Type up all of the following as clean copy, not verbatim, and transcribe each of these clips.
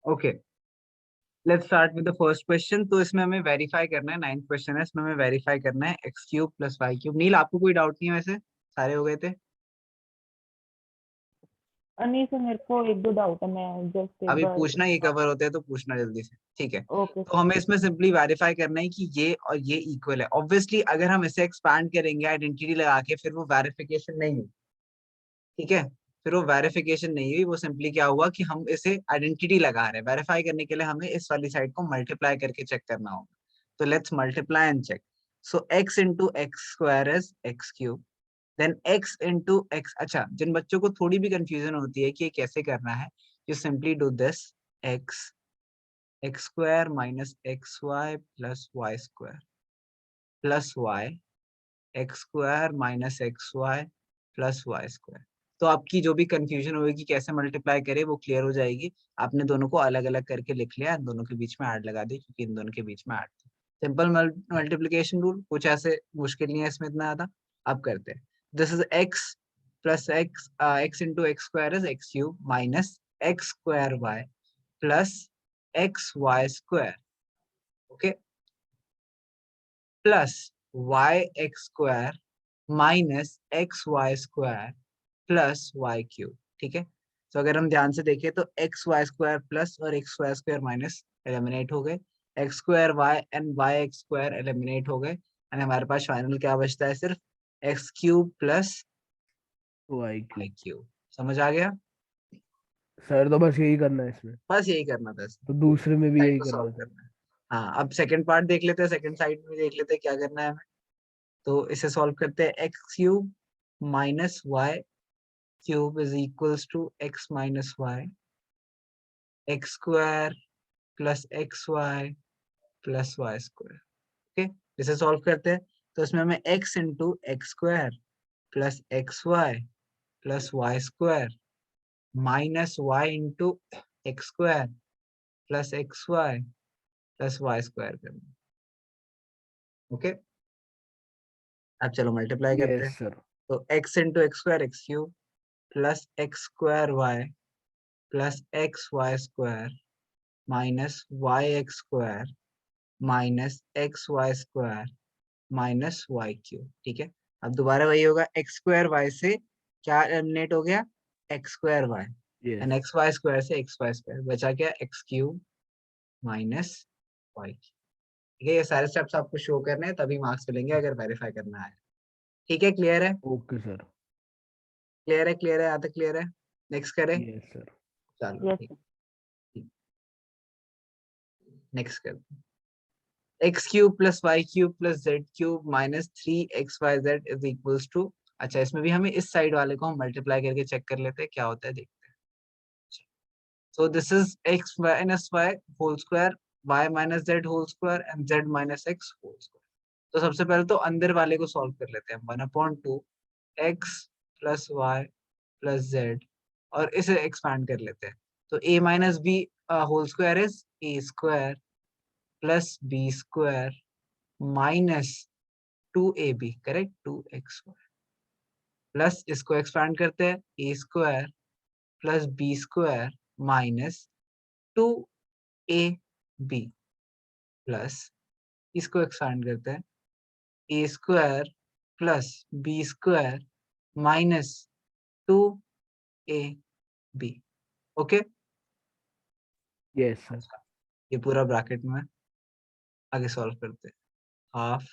Okay, let's start with the first question. तो इसमें हमें वेरीफाई करना है, 9th क्वेश्चन है, इसमें हमें वेरीफाई करना है x cube plus Y cube. Neel, आपको कोई डाउट नहीं है? वैसे सारे हो गए थे। नहीं सर, मेरे को एक दो डाउट है, मैं जस्ट एक अभी बार। पूछना, ये कवर होते हैं तो पूछना जल्दी से, ठीक है? ओके तो सर। हमें इसमें सिंपली वेरीफाई करना है कि ये और ये इक्वल है। ऑब्वियसली अगर हम इसे एक्सपैंड करेंगे आइडेंटिटी लगा के, फिर वो वेरिफिकेशन नहीं हुई, ठीक है? फिर वो वेरिफिकेशन नहीं हुई, वो सिंपली क्या हुआ कि हम इसे आइडेंटिटी लगा रहे हैं। वेरीफाई करने के लिए हमें इस वाली साइड को मल्टीप्लाई करके चेक करना होगा। तो let's multiply and check. So x into x square is x cube, then x into x. अच्छा, जिन बच्चों को थोड़ी भी कंफ्यूजन होती है कि ये कैसे करना है, you simply do this, x x square minus x y plus Y square plus y x square minus x y plus Y square. तो आपकी जो भी कंफ्यूजन होगी कि कैसे मल्टीप्लाई करें, वो क्लियर हो जाएगी। आपने दोनों को अलग अलग करके लिख लिया, इन दोनों के बीच में ऐड लगा दी, क्योंकि इन दोनों के बीच में ऐड थी। सिंपल मल्टीप्लिकेशन रूल, कुछ ऐसे मुश्किल नहीं है इसमें इतना ज्यादा। अब करते हैं। This is x plus x, x into x square is x cube minus x square y plus x Y square, okay, plus y x square minus x Y square plus Y cube, ठीक है? तो अगर हम ध्यान से देखें तो x Y square plus और x Y square minus eliminate हो गए, x square y and y x square eliminate हो गए, एंड हमारे पास फाइनल क्या बचता है? सिर्फ x cube plus y y cube. Cube. समझ आ गया? सर तो बस यही करना है इसमें, बस यही करना था, तो दूसरे में भी साइड यही को करना सॉल्व था। करना है। हाँ, अब सेकंड पार्ट देख लेते हैं, सेकंड साइड में देख लेते हैं क्या करना है हमें। तो इसे सॉल्व करते हैं। X cube minus y cube is equals to x minus y, x square plus x y plus Y square, okay. इसे सॉल्व करते हैं। तो इसमें हमें x into x square plus x y plus Y square minus y into x square plus x y plus Y square करना, okay. अब चलो multiply करते यस हैं। सर। तो x into x square x cube plus x square y plus x Y square minus y x square minus x Y square minus y cube, ठीक है? अब दोबारा वही होगा, एक्स स्क्वायर वाई से क्या एलिमिनेट हो गया? X square y, and yes. X Y square से एक्स वाई स्क्वायर बचा क्या? एक्स क्यूब माइनस वाई, ठीक है? ये सारे स्टेप्स आपको शो करने हैं, तभी मार्क्स मिलेंगे अगर वेरीफाई करना है। ठीक है? क्लियर है? Okay sir. क्लियर है? क्लियर है? यहाँ तक क्लियर है? नेक्स्ट करें? Yes sir. चलो यस ठीक, सर। नेक्स्ट करते हैं। X cube plus Y cube plus Z cube minus 3xyz is equals to. अच्छा, इसमें भी हमें इस साइड वाले को हम मल्टीप्लाई करके चेक कर लेते हैं क्या होता है, देखते हैं। So this is x minus y whole square, y minus z whole square and z minus x whole square. तो सबसे पहले तो अंदर वाले को सॉल्व कर लेते हैं। 1/2 X plus Y plus Z, और इसे एक्सपैंड कर लेते हैं। तो a minus B whole square is A square plus B square minus 2ab, correct, 2x plus इसको एक्सपैंड करते हैं, A square plus B square minus 2ab plus इसको एक्सपैंड करते हैं, A square plus B square minus 2ab, okay. Yes sir. ये पूरा bracket में आगे सॉल्व करते हैं। Half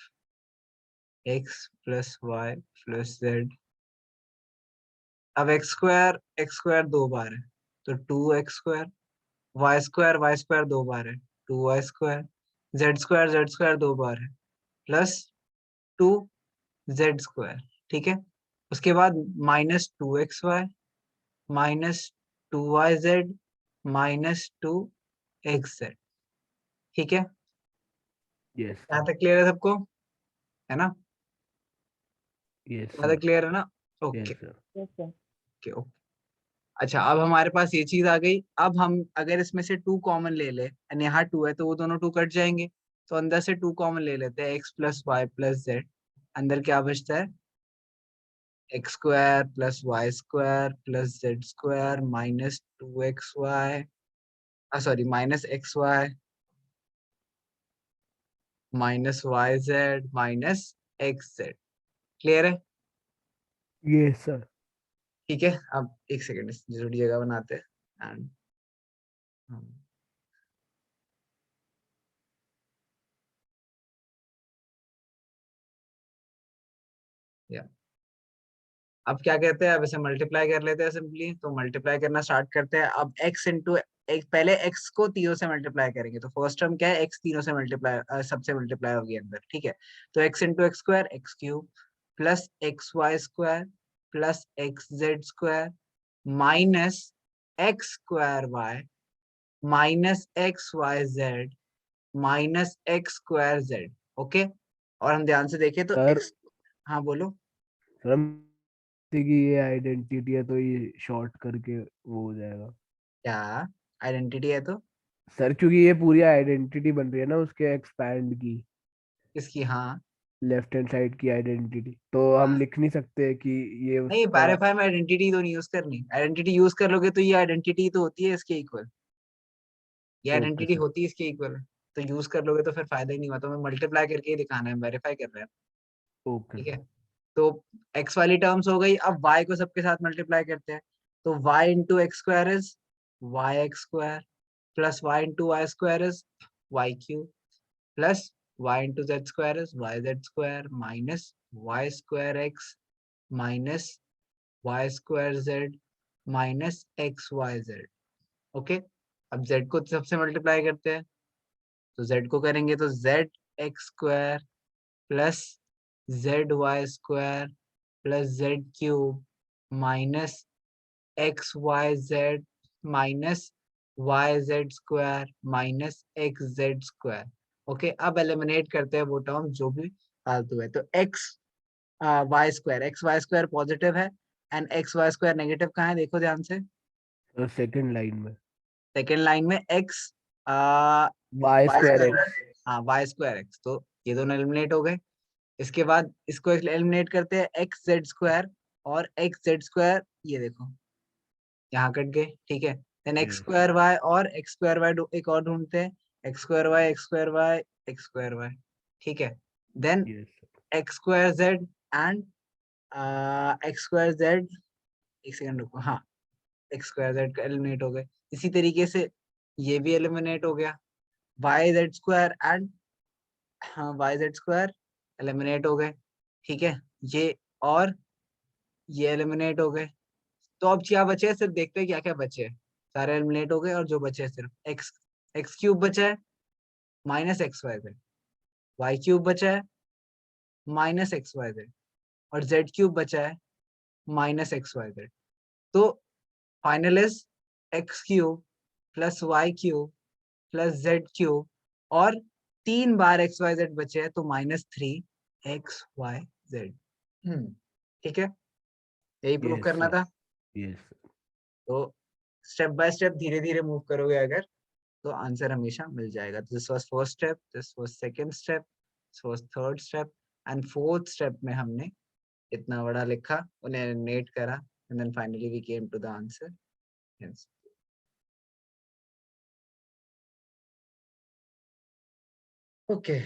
x plus Y plus Z. अब एक्स स्क्वायर 2 बार है, तो 2x स्क्वायर, वाई स्क्वायर 2 बार है, 2y स्क्वायर, जेड स्क्वायर 2 बार है, प्लस 2z स्क्वायर, ठीक है? उसके बाद -2xy -2yz -2xz, ठीक है? यस यहाँ सर। तक क्लियर है सबको? है ना? यस यहाँ तक सर। क्लियर है ना? Okay yes sir. Yes sir. Okay okay. अच्छा, अब हमारे पास ये चीज आ गई। अब हम अगर इसमें से 2 कॉमन ले ले, एंड यहाँ 2 है, तो वो दोनों 2 कट जाएंगे। तो अंदर से 2 कॉमन ले लेते हैं, x plus Y plus Z. अंदर क्या बचता है? X square plus Y square plus Z square minus 2xy sorry minus x Y minus Y Z minus X Z. Clear है? Yes sir. ठीक है, अब एक सेकेंड जरूरी जगह बनाते हैं एंड या अब क्या कहते हैं, अब इसे मल्टीप्लाई कर लेते हैं सिंपली। तो मल्टीप्लाई करना स्टार्ट करते हैं। अब x इंटू एक, पहले x को तीनों से मल्टीप्लाई करेंगे। तो फर्स्ट टर्म क्या है, x तीनों से मल्टीप्लाई सबसे मल्टीप्लाई होगी अंदर। ठीक है, तो x into x square x cube plus x Y square plus x Z square minus x square y minus x Y Z minus x square z. Okay, और हम ध्यान से देखें तो सर x, हाँ बोलो। सर कि ये आइडेंटिटी है तो ये शॉर्ट करके वो हो जाएगा। क्या आइडेंटिटी है तो सर क्योंकि ये पूरी आइडेंटिटी बन रही है ना उसके एक्सपैंड की, किसकी? हाँ लेफ्ट हैंड साइड की आइडेंटिटी, तो हम हाँ, लिख नहीं सकते कि ये नहीं उसका। वेरीफाई में आइडेंटिटी तो नहीं यूज करनी। आइडेंटिटी यूज कर लोगे तो ये आइडेंटिटी तो होती है इसके इक्वल, ये ओके आइडेंटिटी सर। होती है इसके इक्वल। तो यूज कर लोगे तो फिर फायदा ही नहीं हुआ। तो हमें मल्टीप्लाई करके ही दिखाना है, वेरीफाई कर रहे हैं। ओके ठीक सर। है, तो x वाली टर्म्स हो गई। अब y को सबके साथ मल्टीप्लाई करते हैं। तो y into x square is y x square plus y into y square is y cube plus y into z square is y Z square minus y square x minus y square z minus x Y z. Okay, अब z को सबसे multiply करते हैं। तो z को करेंगे तो z X square plus Z Y square plus Z cube minus x Y Z minus Y Z square minus X Z square. Okay, अब एलिमिनेट करते हैं वो टर्म जो भी फालतू है। तो X X Y square positive है and X Y square negative कहाँ है, देखो ध्यान से। सर सेकंड लाइन में सेकेंड लाइन में X Y Y square square, X. हाँ वाई स्क्वायर एक्स। तो ये दोनों एलिमिनेट हो गए। इसके बाद इसको एलिमिनेट करते हैं, एक्स जेड स्क्वायर और एक्स जेड स्क्वायर, ये देखो यहाँ कट गए। ठीक है, then x yes square y और एक्स स्क्वायर वाई एक और ढूंढते हैं। X square y x square y x square y. ठीक है, then yes x square z and x square z. एक सेकंड रुको, हाँ एक्स स्क्वायर जेड का एलिमिनेट हो गए। इसी तरीके से ये भी एलिमिनेट हो गया। वाई जेड स्क्वायर एंड हाँ वाई जेड स्क्वायर एलिमिनेट हो गए। ठीक है, ये और ये एलिमिनेट हो गए। तो अब क्या बचे हैं, सिर्फ देखते हैं क्या क्या बचे हैं। सारे एलिमिनेट हो गए और जो बचे हैं सिर्फ एक्स एक्स क्यूब बचा है minus x Y z, y cube बचा है माइनस एक्स वाई जेड और जेड क्यूब बचा है माइनस एक्स वाई जेड। तो final is x cube plus Y cube plus Z cube और 3 बार एक्स वाई जेड बचे हैं तो -3 XYZ। ठीक है, यही प्रूव यस करना सर। था। यस तो स्टेप बाय स्टेप धीरे धीरे मूव करोगे अगर, तो आंसर हमेशा मिल जाएगा। This was first step, this was second step, this was third step and fourth step में हमने इतना बड़ा लिखा, उन्हें एलिमिनेट करा and then finally we came to the answer. Yes, okay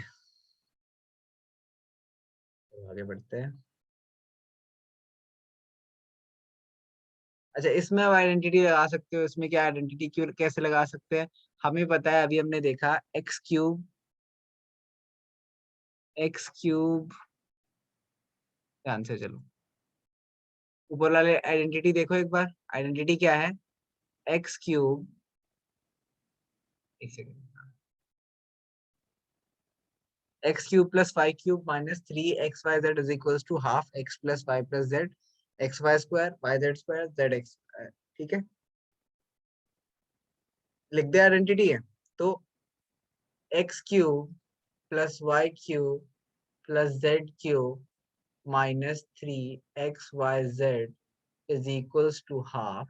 आगे बढ़ते हैं। अच्छा, इसमें आप आइडेंटिटी लगा सकते हो। इसमें क्या आइडेंटिटी क्यों कैसे लगा सकते हैं, हमें पता है। अभी हमने देखा एक्स क्यूब, ध्यान से चलो ऊपर वाले आइडेंटिटी देखो एक बार। आइडेंटिटी क्या है, एक्स क्यूब, एक second, x cube plus five cube minus 3 XYZ is equals to half x plus Y plus Z x Y square y Z square z x. ठीक है, लिख दे आइडेंटिटी है। तो x cube plus Y cube plus Z cube -3 XYZ is equals to half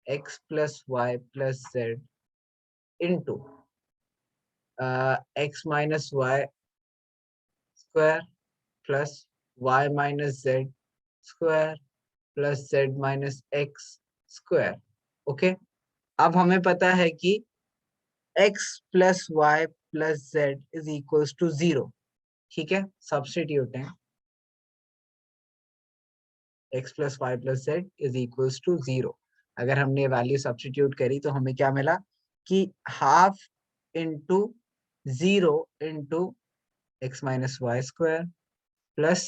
x plus y plus z into x minus y square plus y minus z square plus z minus x square। Okay, अब हमें पता है कि x plus Y plus z is equals to 0, ठीक है, substitute है, x plus Y plus z is equals to 0। अगर हमने वैल्यू सब्स्टिट्यूट करी तो हमें क्या मिला कि half into 0 into x minus y square plus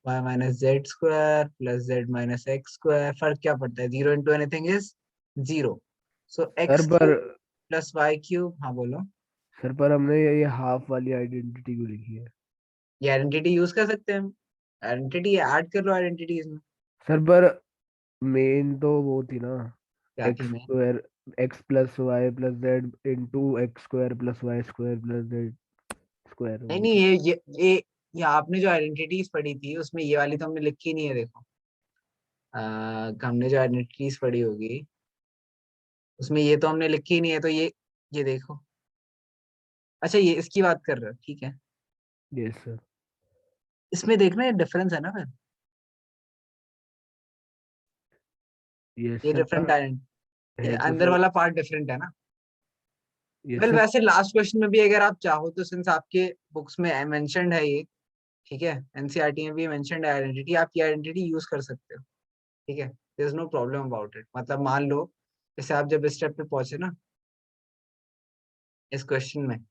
y minus z square plus z minus x square. फर्क क्या पड़ता है, 0 into anything is 0। So sir x पर क्यूब प्लस वाई क्यूब, हाँ बोलो। सर पर हमने ये हाफ वाली आइडेंटिटी को लिखी है। ये आइडेंटिटी यूज कर सकते हैं हम, आइडेंटिटी ऐड कर लो आइडेंटिटीज में। सर पर मेन तो वो थी ना, क्या थी एक्स मैं, square x plus Y plus z into x square plus Y square plus Z square, नहीं वो नहीं, थी। ये आपने जो आइडेंटिटीज पढ़ी थी उसमें ये वाली तो हमने लिखी नहीं है, देखो। हमने जो आइडेंटिटीज पढ़ी होगी उसमें ये तो हमने लिखी ही नहीं है, तो ये देखो। अच्छा, ये इसकी बात कर रहे हो, ठीक है। Yes sir. इसमें देखना ये डिफरेंस है ना फिर, यस ये सर डिफरेंट पर ये है तो अंदर सर। वाला पार्ट डिफरेंट है ना। Yes well sir. वैसे लास्ट क्वेश्चन में भी अगर आप चाहो तो, सिंस आपके बुक्स में मेंशन्ड है ये, ठीक है, एनसीईआरटी में भी मेंशन्ड है आइडेंटिटी, आप ये आइडेंटिटी यूज कर सकते हो, ठीक है, there is no problem about it. मतलब मान लो जैसे आप जब इस स्टेप पे पहुंचे ना, इस क्वेश्चन में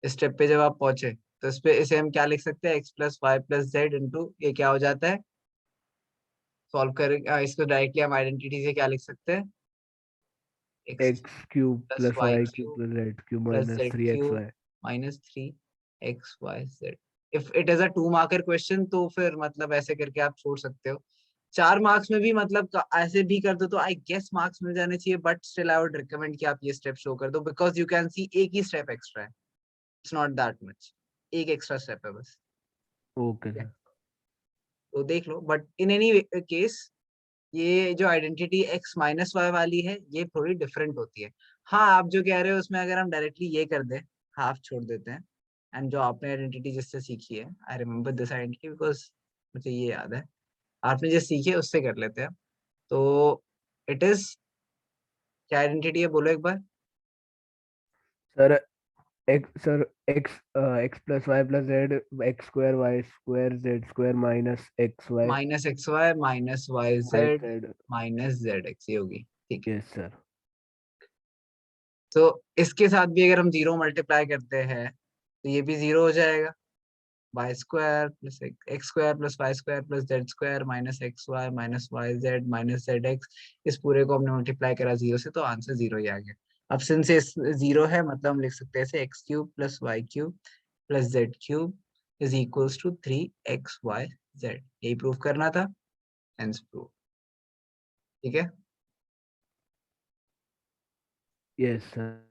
इस स्टेप पे जब आप पहुंचे, तो इस पे इसे हम क्या लिख सकते हैं, x plus Y plus z into ये क्या हो जाता है, सॉल्व कर इसको डायरेक्टली हम आइडेंटिटी से क्या लिख सकते हैं, x x cube plus plus y y cube cube plus Z cube plus minus z three x cube y. Minus 3 XY Z। If it is a 2 marker question तो फिर मतलब ऐसे करके आप छोड़ सकते हो। 4 मार्क्स में भी मतलब ऐसे भी कर दो तो आई गेस मार्क्स मिल जाने चाहिए, but still I would recommend कि आप ये स्टेप शो कर दो, बिकॉज यू कैन सी एक ही स्टेप एक्स्ट्रा है, इट्स नॉट दैट मच, एक एक्स्ट्रा स्टेप है बस, ओके ठीक है। सर। तो देख लो, बट इन एनी केस ये जो आइडेंटिटी एक्स माइनस वाई वाली है ये थोड़ी डिफरेंट होती है। हाँ, आप जो कह रहे हो उसमें अगर हम डायरेक्टली ये कर दें, हाफ छोड़ देते हैं, एंड जो आपने आइडेंटिटी जिससे सीखी है, I remember this identity because मुझे ये याद है, आपने जो सीखी है उससे कर लेते हैं। तो इट इज, क्या आइडेंटिटी है बोलो एक बार। Sir X X plus Y plus Z X square Y square Z square minus x Y minus x Y minus Y Y Z Z. Minus Z X, ये होगी, ठीक है। Yes sir. तो इसके साथ भी अगर हम 0 मल्टीप्लाई करते हैं तो ये भी 0 हो जाएगा, y square plus x square plus Y square plus Z square minus x Y minus Y Z minus Z x. इस पूरे को हमने मल्टीप्लाई करा 0 से, तो आंसर 0 ही आ गया। अब सिंस ये 0 है, मतलब हम लिख सकते हैं ऐसे, x cube plus Y cube plus Z cube is equals to 3XY Z। यही प्रूव करना था, हेंस प्रूव, ठीक है। Yes sir.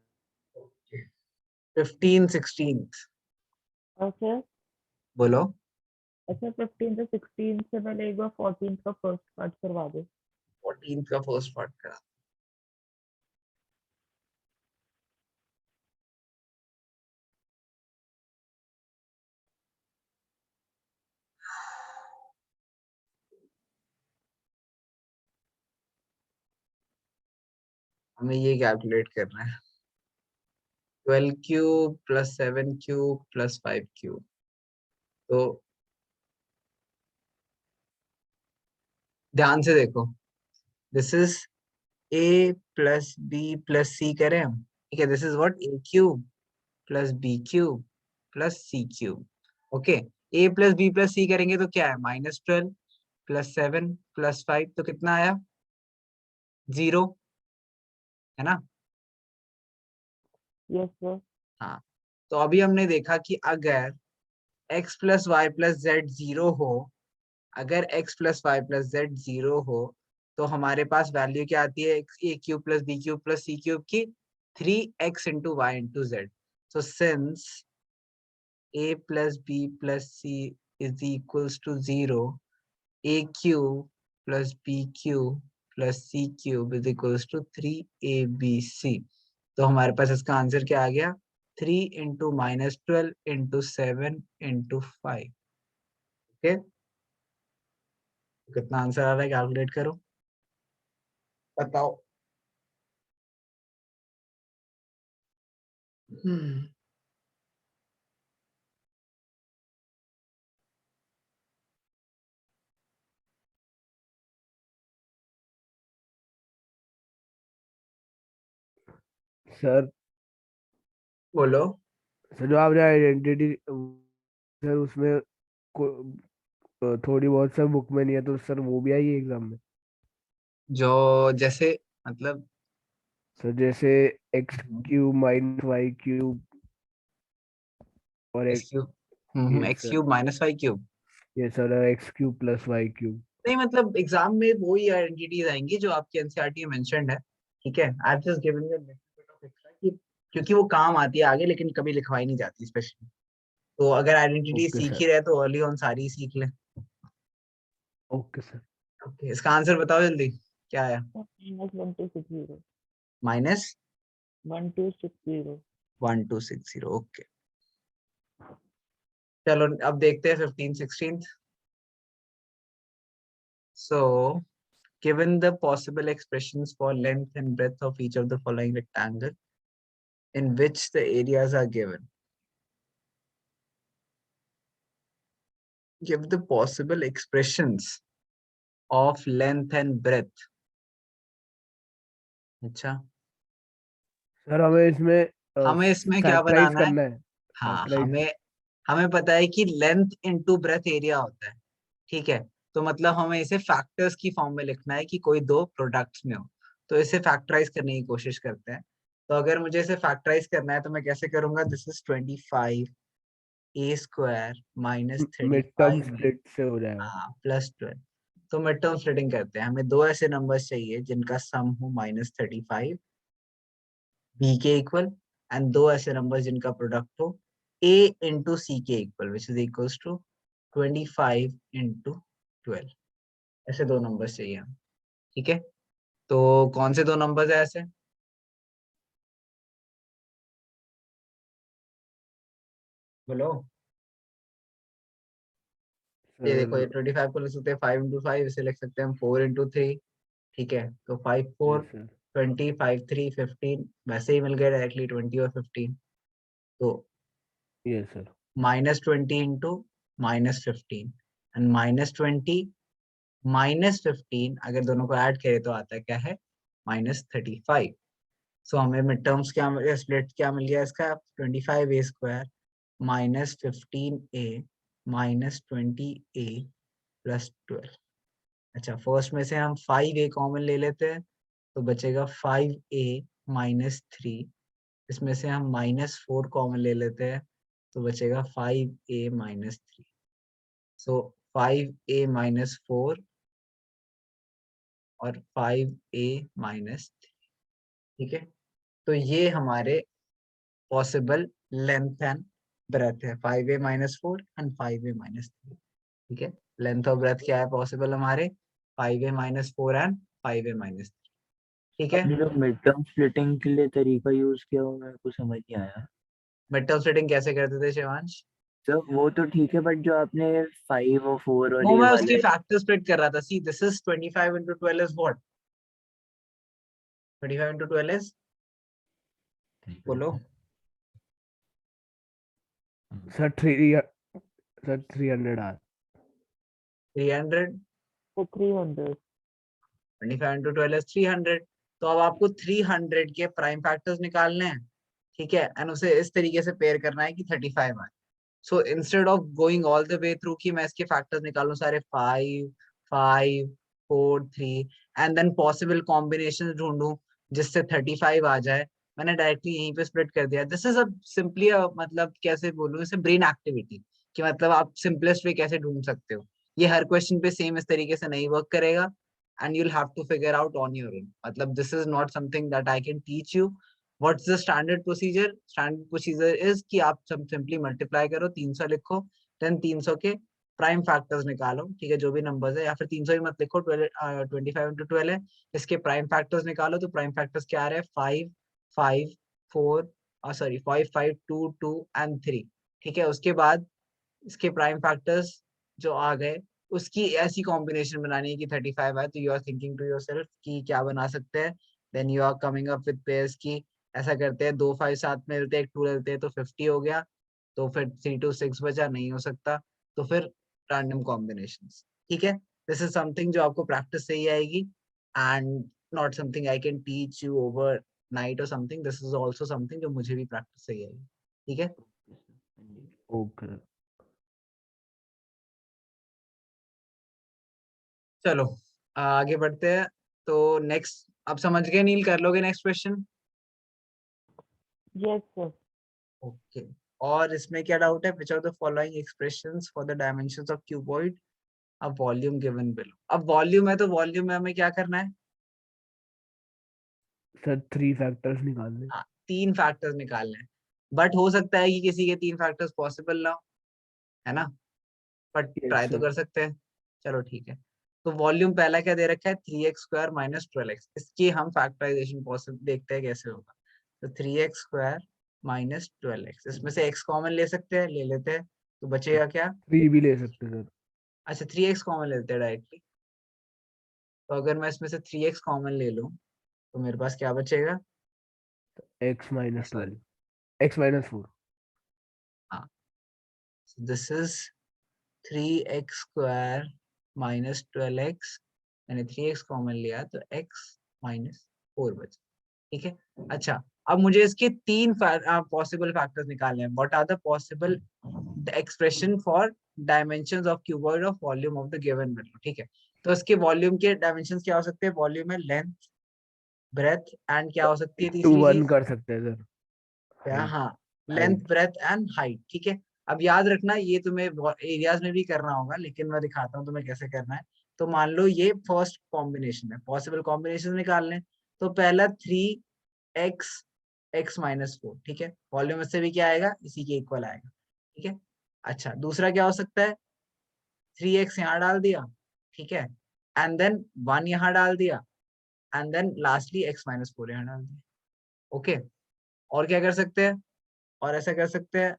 15 16 अच्छा बोलो। अच्छा, 15 से 16 से पहले एक बार 14 का फर्स्ट पार्ट करवा दो। 14 का फर्स्ट पार्ट करा, हमें ये कैलकुलेट करना है, 12 cube plus 7 cube plus 5 cube. तो ध्यान से देखो, this is A plus B plus C करें हम, ठीक है, this is what, A cube plus B cube plus C cube, okay. A plus B plus C करेंगे तो क्या है, -12 प्लस 7 प्लस 5, तो कितना आया, 0, है ना। Yes sir. हाँ, तो अभी हमने देखा कि अगर x plus Y plus Z 0 हो, अगर x plus Y plus Z 0 हो, तो हमारे पास वैल्यू क्या आती है, A cube plus B cube plus C cube की, 3x into Y into Z. So since a plus B plus C is equals to 0, A cube plus B cube plus C cube is equals to 3ABC। तो हमारे पास इसका answer क्या आ गया, 3 × -12 × 7 × 5, okay. कितना answer आ रहा है, calculate करो, बताओ। सर बोलो। सर जो आपने आइडेंटिटी सर उसमें थोड़ी बहुत सर बुक में नहीं है तो सर वो भी आई एग्जाम में। जो जैसे मतलब सर जैसे x cube minus y cube और एक्स एक क्यूब ये x sir cube minus y cube. ये sir x cube plus Y cube. नहीं मतलब एग्जाम में वो ही आइडेंटिटीज आएंगी जो आपके एनसीईआरटी में मेंशन्ड है। ठीक है, I have just given you little bit of extra कि क्योंकि वो काम आती है आगे लेकिन कभी लिखवाई नहीं जाती स्पेशली। तो अगर आइडेंटिटी ओके सीख सर। ही रहे तो अर्ली ऑन सारी ही सीख ले। Okay sir. ओके, इसका आंसर बताओ जल्दी, क्या आया? -1260 -1260। 1260 ओके, चलो अब देखते हैं 15 16। So, given the possible expressions for length and breadth of each of the following rectangle, in which the areas are given, give the possible expressions of length and breadth. अच्छा, sir हमें इसमें हमें इसमें क्या फैक्टराइज बनाना है? करना है। हाँ, फैक्टराइज। हमें हमें पता है कि लेंथ इनटू ब्रेथ एरिया होता है। ठीक है, तो मतलब हमें इसे फैक्टर्स की फॉर्म में लिखना है कि कोई दो प्रोडक्ट्स में हो। तो इसे फैक्टराइज करने की कोशिश करते हैं। तो अगर मुझे इसे फैक्टराइज करना है तो मैं कैसे करूंगा? This is 25 A square minus thirty mid term five split से हो जाएगा। हाँ प्लस 12। तो मिड टर्म स्प्लिटिंग करते हैं। हमें दो ऐसे नंबर्स चाहिए जिनका सम हो -35 बी के इक्वल, एंड दो ऐसे नंबर्स जिनका प्रोडक्ट हो ए इंटू सी के equal which is equals to 25 into 12। ऐसे दो नंबर्स चाहिए हमें। ठीक है, तो कौन से दो नंबर्स है ऐसे? बोलो। ये देखो, ये सर 25 को लिख सकते हैं 5 इंटू 5, इसे लिख सकते हैं हम 4 इंटू 3। ठीक है, तो 5 4 यस सर। 20 5 3 15, वैसे ही मिल गए डायरेक्टली 20 और 15। तो यस सर। -20 इंटू -15, एंड -20 -15 अगर दोनों को ऐड करें तो आता है क्या है? -35। सो हमें मिड टर्म्स क्या स्प्लिट क्या मिल गया इसका? 25 ए स्क्वायर -15 ए -20 ए प्लस 12। अच्छा, फर्स्ट में से हम 5 ए कॉमन ले लेते हैं तो बचेगा 5 ए -3। इसमें से हम -4 कॉमन ले लेते हैं तो बचेगा 5 ए -3। सो 5 ए -4 और 5 ए -3। ठीक है, तो ये हमारे पॉसिबल लेंथ एंड ब्रेथ है, 5 a -4 एंड 5 a -3। ठीक है, लेंथ और ब्रेथ क्या है पॉसिबल हमारे? 5 a -4 एंड 5 a -3। ठीक है, आपने जो मिड टर्म स्प्लिटिंग के लिए तरीका यूज किया वो मेरे को समझ नहीं आया। मिड टर्म स्प्लिटिंग कैसे करते थे शिवांश? तो वो तो ठीक है बट जो आपने 5 और 4 और वो ये मैं उसकी वाले फैक्टर स्प्लिट कर रहा था। See this is 25 into 12 is what? 25 into 12 is, बोलो। Sir 300 are. 300। तो 300 25 इंटू 12 इज 300। तो अब आपको 300 के प्राइम फैक्टर्स निकालने हैं। ठीक है, एंड उसे इस तरीके से पेयर करना है कि 35 आए। So instead of going all the way through कि मैं इसके फैक्टर्स निकालूं सारे 5 5 4 3 एंड देन पॉसिबल कॉम्बिनेशन ढूंढूं जिससे 35 आ जाए, मैंने डायरेक्टली यहीं पे स्प्लिट कर दिया। दिस इज अ सिंपली मतलब कैसे बोलूं इसे, ब्रेन एक्टिविटी कि मतलब आप सिंपलेस्ट वे कैसे ढूंढ सकते हो। ये हर क्वेश्चन पे सेम इस तरीके से नहीं वर्क करेगा, and you'll have to figure out on your own। मतलब this is not something that I can teach you। What's the standard procedure? Standard procedure is कि आप सिंपली मल्टीप्लाई करो, 300 लिखो, देन 300 के प्राइम फैक्टर्स निकालो। ठीक है, जो भी नंबर्स है, या फिर 300 ही मत लिखो, 25 इंटू 12 है, इसके प्राइम फैक्टर्स निकालो। तो प्राइम फैक्टर्स क्या आ रहे हैं? 5 5 4 सॉरी 5 5 2 2 एंड 3। ठीक है, उसके बाद इसके प्राइम फैक्टर्स जो आ गए उसकी ऐसी कॉम्बिनेशन बनानी है कि 35 आए। तो you are thinking to yourself कि क्या बना सकते हैं, then you are coming up with pairs की ऐसा करते हैं 2 5 साथ में लेते हैं, एक 2 लेते हैं तो 50 हो गया, तो फिर 3 2 6 बचा, नहीं हो सकता, तो फिर रैंडम कॉम्बिनेशंस। ठीक है, दिस इज समथिंग जो आपको प्रैक्टिस से ही आएगी and not something I can teach you overnight और something, this is also something जो मुझे भी प्रैक्टिस से ही आएगी। ठीक है, ओके चलो आगे बढ़ते हैं। तो नेक्स्ट अब समझ गए नील, कर लोगे next question? Yes, sir. Okay, और इसमें क्या डाउट है? Which are the following expressions for the dimensions of cuboid a volume given below. अब वॉल्यूम है तो वॉल्यूम में हमें क्या करना है? सर 3 फैक्टर्स निकालने। हाँ, 3 फैक्टर्स निकालने हैं, बट हो सकता है कि किसी के 3 फैक्टर्स पॉसिबल ना हो, है ना, बट यस ट्राई तो सर। कर सकते हैं। चलो ठीक है, तो वॉल्यूम पहला क्या दे रखा है? 3x² minus 12x। इसकी हम फैक्टराइजेशन पॉसिबल देखते हैं कैसे होगा। तो 3x² माइनस 12x, इसमें से x कॉमन ले सकते हैं, ले लेते हैं, तो बचेगा क्या? 3 भी ले सकते हैं सर। अच्छा 3x कॉमन ले लेते हैं डायरेक्टली, तो अगर मैं इसमें से 3x कॉमन ले लूं तो मेरे पास क्या बचेगा? x minus sorry, 12 x minus 4। हाँ, this is 3x² minus 12x, मैंने 3x कॉमन लिया तो x माइनस 4 बचा। ठीक है, अच्छा अब मुझे इसके 3 पॉसिबल फैक्टर्स निकालने हैं। What are the possible expression for dimensions of cuboid of volume of the given value. ठीक है, तो इसके वॉल्यूम के डायमेंशंस क्या हो सकते हैं? वॉल्यूम है लेंथ, ब्रेथ एंड क्या हो सकती है 2 तीसरी 1 चीज? कर सकते हैं सर। क्या? हाइट। हाँ, length height. Breadth and height. ठीक है, अब याद रखना ये तुम्हें एरियाज में भी करना होगा, लेकिन मैं दिखाता हूँ तुम्हें कैसे करना है। तो मान लो ये फर्स्ट कॉम्बिनेशन है, पॉसिबल कॉम्बिनेशन निकालने, तो पहला 3x x माइनस 4। ठीक है, वॉल्यूम में से भी क्या आएगा? इसी के इक्वल आएगा। ठीक है, अच्छा दूसरा क्या हो सकता है? 3x यहाँ डाल दिया, ठीक है, एंड देन 1 यहाँ डाल दिया, and then lastly x minus 4 यहाँ डाल दिया। ओके, और क्या कर सकते हैं? और ऐसा कर सकते हैं,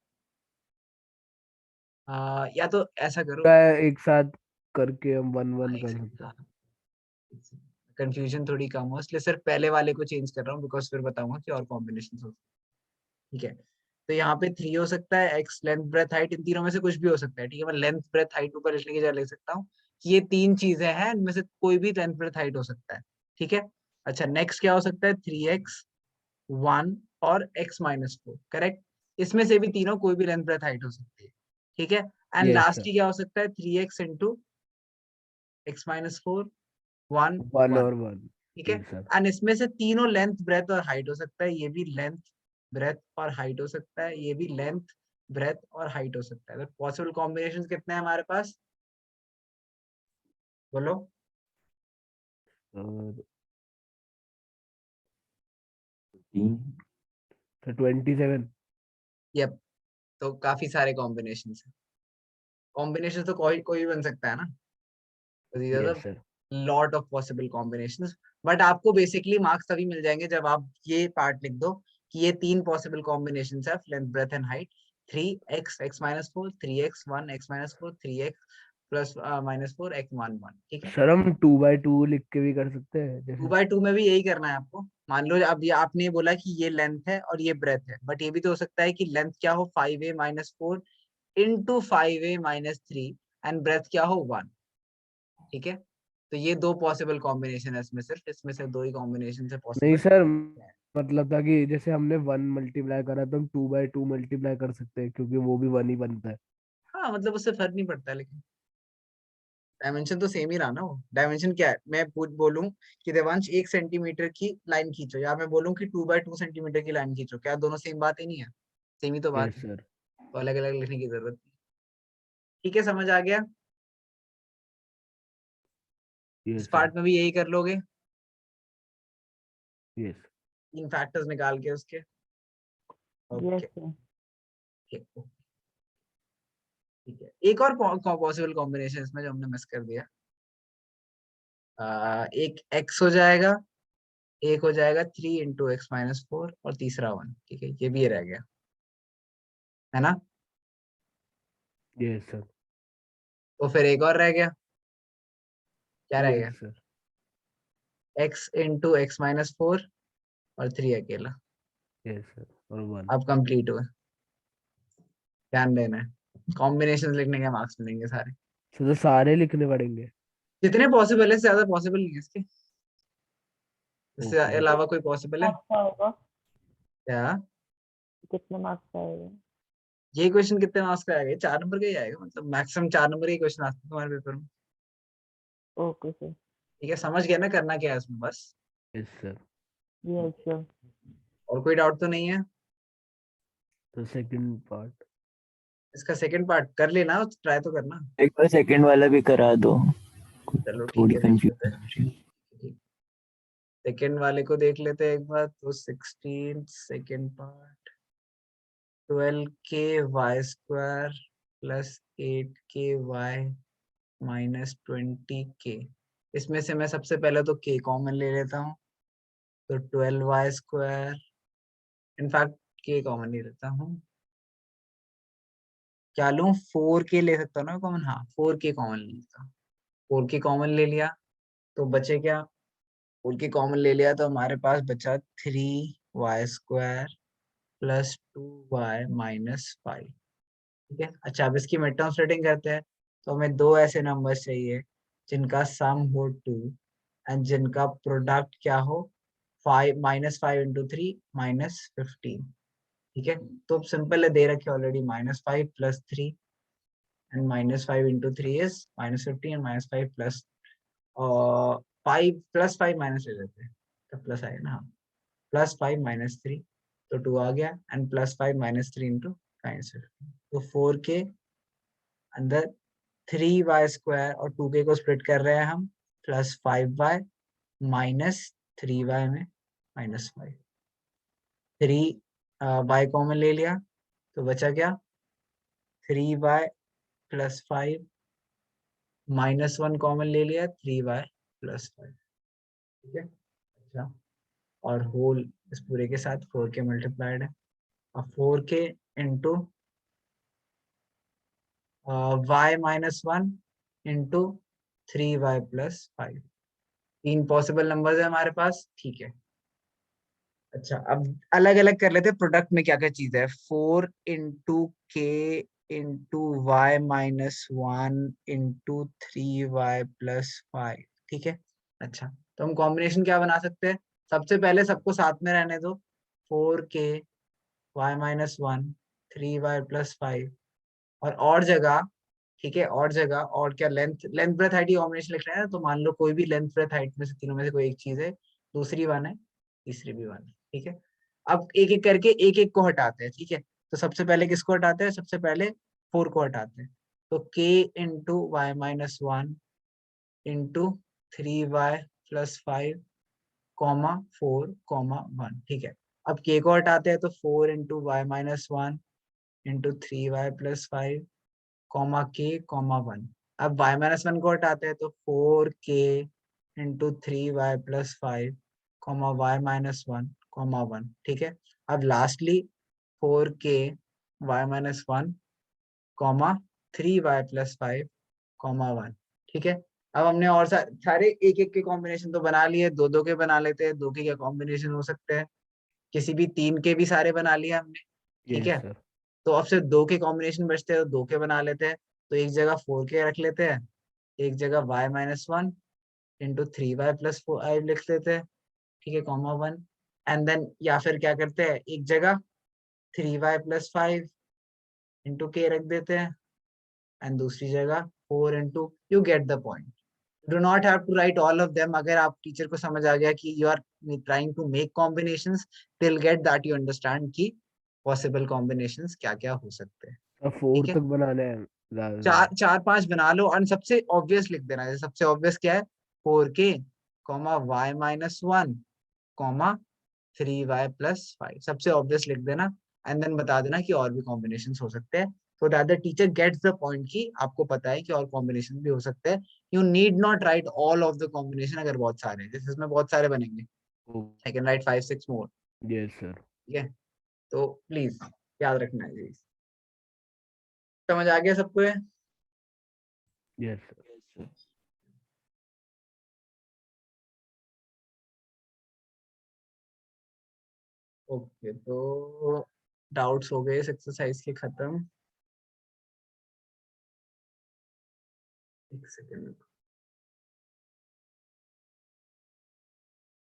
या तो ऐसा करो, पूरा एक साथ करके हम 1 1 कर सकते हैं। कंफ्यूजन थोड़ी कम हो इसलिए सिर्फ पहले वाले को चेंज कर रहा हूँ, बिकॉज फिर बताऊंगा कि और कॉम्बिनेशन हो। ठीक है, तो यहाँ पे 3 हो सकता है, एक्स लेंथ ब्रेथ हाइट, इन तीनों में से कुछ भी हो सकता है। ठीक है, मैं लेंथ ब्रेथ हाइट ऊपर लिखने की जगह लिख सकता हूँ कि ये 3 चीजें हैं, इनमें से कोई भी लेंथ ब्रेथ हाइट हो सकता है। ठीक है, अच्छा नेक्स्ट क्या हो सकता है? 3x 1 और x माइनस 4, करेक्ट, इसमें से भी तीनों कोई भी लेंथ ब्रेथ हाइट हो सकती है। ठीक है, एंड यस सर। लास्टली क्या हो सकता है? 3x into x minus 4 1 1 1। और 1। ठीक है, यस सर। एंड इसमें से तीनों लेंथ ब्रेथ और हाइट हो सकता है, ये भी लेंथ ब्रेथ और हाइट हो सकता है, ये भी लेंथ ब्रेथ और हाइट हो सकता है। तो पॉसिबल कॉम्बिनेशंस कितने हैं हमारे पास? बोलो। और 3। सर 27। यप, तो काफी सारे कॉम्बिनेशंस हैं। कॉम्बिनेशन तो कोई कोई भी बन सकता है ना, तो these are yes the sir. Lot of possible combinations. But आपको बेसिकली मार्क्स तभी मिल जाएंगे जब आप ये पार्ट लिख दो कि ये 3 पॉसिबल कॉम्बिनेशंस है, length breadth and height. 3x x minus 4, 3x 1 x minus 4, 3x plus minus 4 x 1 1। ठीक है, सर हम 2 बाई 2 लिख के भी कर सकते हैं 2 जैसे। बाई 2 में भी यही करना है आपको। मान लो अब ये आपने बोला कि ये लेंथ है और ये ब्रेथ है, बट ये भी तो हो सकता है कि लेंथ क्या हो? 5a minus 4 into 5a minus 3 and breadth क्या हो? 1। ठीक है, तो ये 2 पॉसिबल कॉम्बिनेशन है, इसमें सिर्फ इसमें से 2 ही कॉम्बिनेशन है नहीं पॉसिबल। सर, मतलब था कि जैसे हमने 1 मल्टीप्लाई करा तो हम 2 बाई 2 मल्टीप्लाई कर सकते हैं क्योंकि वो भी 1 ही बनता है। हाँ, मतलब उससे फर्क नहीं पड़ता, लेकिन डायमेंशन तो सेम ही रहा ना। वो डायमेंशन क्या है? मैं बोलूं कि देवांश 1 सेंटीमीटर की लाइन खींचो, या मैं बोलूं कि 2 बाई 2 सेंटीमीटर की लाइन खींचो, क्या दोनों सेम बात ही नहीं है? सेम ही तो बात यस है, सर। तो अलग अलग लिखने की जरूरत नहीं। ठीक है, समझ आ गया? इस यस सर। पार्ट में भी यही कर लोगे, यस। 3 फैक्टर्स निकाल के उसके। Yes, okay, sir. ठीक है, एक और पॉसिबल कॉम्बिनेशन इसमें जो हमने मिस कर दिया, एक x हो जाएगा, एक हो जाएगा 3 इंटू एक्स माइनस 4 और तीसरा 1। ठीक है, ये भी रह गया, है ना? Yes sir. तो फिर एक और रह गया, क्या रह गया? Yes sir. x into x minus 4 और 3 अकेला। यस सर, और 1। अब कंप्लीट हुए। ध्यान देना है, कॉम्बिनेशन लिखने के मार्क्स मिलेंगे सारे, तो सारे लिखने पड़ेंगे। जितने पॉसिबल है, इससे ज्यादा पॉसिबल नहीं है इसके, इससे ओके। अलावा कोई पॉसिबल है मार्क्स का होगा, क्या? कितने मार्क्स का आएगा? ये क्वेश्चन कितने मार्क्स का आएगा? 4 नंबर का ही आएगा, मतलब मैक्सिमम 4 नंबर के क्वेश्चन आते हैं तुम्हारे पेपर में। Okay sir. ठीक है, समझ गया ना करना क्या है इसमें बस। Yes sir. Yes sir. और कोई डाउट तो नहीं है? तो सेकंड पार्ट। इसका सेकंड पार्ट कर लेना, ट्राई तो करना। एक बार सेकंड वाला भी करा दो, चलो ठीक थोड़ी है, देख लेते कंफ्यूजन हैं। हो रही है। सेकंड वाले को देख लेते हैं एक बार। तो 16 second part, 12k y² plus 8k y minus 20k। इसमें से मैं सबसे पहले तो k कॉमन ले लेता हूँ, तो 12y², इनफैक्ट k कॉमन नहीं लेता हूँ, क्या लूँ? 4k ले सकता हूँ ना कॉमन, हाँ 4k कॉमन ले लेता हूँ। 4k कॉमन ले लिया तो बचे क्या? 4k कॉमन ले लिया तो हमारे पास बचा 3y² प्लस 2y माइनस 5। ठीक है, अच्छा अब इसकी मिड टर्म स्प्लिटिंग करते हैं। तो हमें दो ऐसे नंबर्स चाहिए जिनका सम हो 2 एंड जिनका प्रोडक्ट क्या हो 5, -5 × 3 -15। ठीक है, तो सिंपल है, दे रखे already, -5 + 3 and -5 × 3 is -15 and -5 plus 5 + 5 minus ले लेते हैं, तो प्लस आएगा ना, +5 - 3, तो 2 आ गया, एंड +5 - 3 × -15, तो 4k अंदर 3y² और 2k को स्प्लिट कर रहे हैं हम, +5y माइनस 3y में -5। 3y कॉमन ले लिया तो बचा क्या? 3y + 5 -1 कॉमन ले लिया, 3y + 5। ठीक है, अच्छा, और होल इस पूरे के साथ 4k मल्टीप्लाइड है। अब 4k into y -1 into 3y + 5, 3 possible numbers है हमारे पास। ठीक है, अच्छा अब अलग अलग कर लेते हैं, प्रोडक्ट में क्या क्या चीज है। 4 into k into y -1 into 3y + 5। ठीक है, अच्छा तो हम कॉम्बिनेशन क्या बना सकते हैं? सबसे पहले सबको साथ में रहने दो, 4k y -1 3y + 5, और जगह, ठीक है, और जगह और क्या, लेंथ ब्रेथ हाइट की कॉम्बिनेशन लिख रहे हैं ना, तो मान लो कोई भी लेंथ ब्रेथ हाइट में से तीनों में से कोई एक चीज है, दूसरी वन है, तीसरी भी वन है। ठीक है, अब एक एक करके एक एक को हटाते हैं। ठीक है, तो सबसे पहले किसको हटाते हैं? सबसे पहले 4 को हटाते हैं, तो k into y -1 into 3y + 5 comma 4 comma 1। ठीक है, अब k को हटाते हैं तो 4 into y -1 into 3y + 5 comma k comma 1। अब y -1 को हटाते हैं तो 4k into 3y + 5 comma y -1 comma 1। ठीक है, अब lastly 4k y -1 comma 3y + 5 comma 1। ठीक है, अब हमने और सारे एक एक के कॉम्बिनेशन तो बना लिए, दो दो के बना लेते हैं, दो के क्या कॉम्बिनेशन हो सकते हैं, किसी भी 3 के भी सारे बना लिए हमने। ठीक यस है, सर। तो अब सिर्फ 2 के कॉम्बिनेशन बचते हैं, तो 2 के बना लेते हैं। तो एक जगह 4k रख लेते हैं, एक जगह y -1 इंटू 3y + 5 लिख लेते हैं। ठीक है, कॉमा 1, एंड देन या फिर क्या करते हैं, एक जगह 3y + 5 इंटू k रख देते हैं, एंड दूसरी जगह 4 into, you get the point. Do not have to write all of them. अगर आप टीचर को समझ आ गया कि you are trying to make combinations, till get that you understand कि पॉसिबल कॉम्बिनेशंस क्या क्या हो सकते हैं। सर ठीक 4 है, तक बनाने हैं ज्यादा से चार ज्यादा। चार पांच बना लो, और सबसे ऑब्वियस लिख देना। जैसे सबसे ऑब्वियस क्या है, 4k comma y -1 comma 3y + 5, सबसे ऑब्वियस लिख देना, एंड देन बता देना कि और भी कॉम्बिनेशन हो सकते हैं, so that the teacher gets the point कि आपको पता है कि और कॉम्बिनेशन भी हो सकते हैं। You need not right all of the combination, अगर बहुत सारे हैं, जैसे इसमें बहुत सारे बनेंगे, I can write 5-6 more. Yes sir. ठीक है, तो प्लीज याद रखना है जी। समझ आ गया सबको ये? Yes sir. ओके, तो डाउट्स हो गए इस एक्सरसाइज के खत्म। एक सेकेंड।